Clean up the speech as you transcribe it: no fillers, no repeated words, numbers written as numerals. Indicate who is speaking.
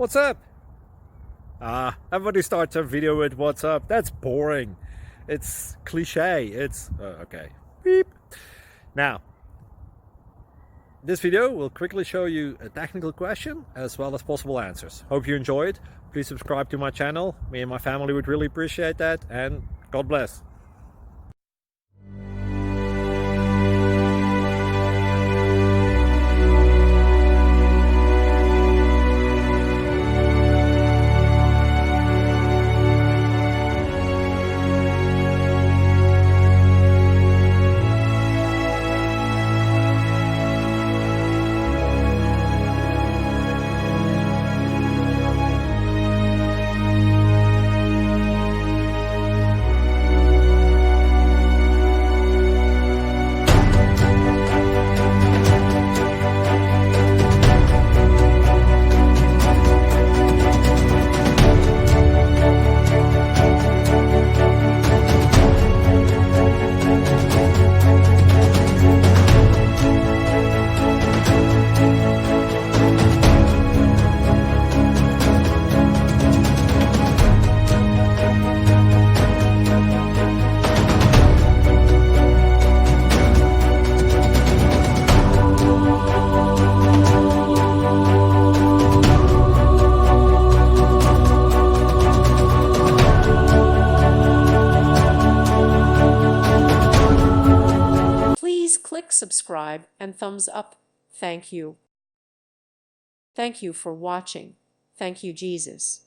Speaker 1: What's up? Everybody starts a video with what's up. That's boring. It's cliche. It's okay. Beep. Now, this video will quickly show you a technical question as well as possible answers. Hope you enjoy it. Please subscribe to my channel. Me and my family would really appreciate that, and God bless.
Speaker 2: Please click subscribe and thumbs up. Thank you. Thank you for watching. Thank you, Jesus.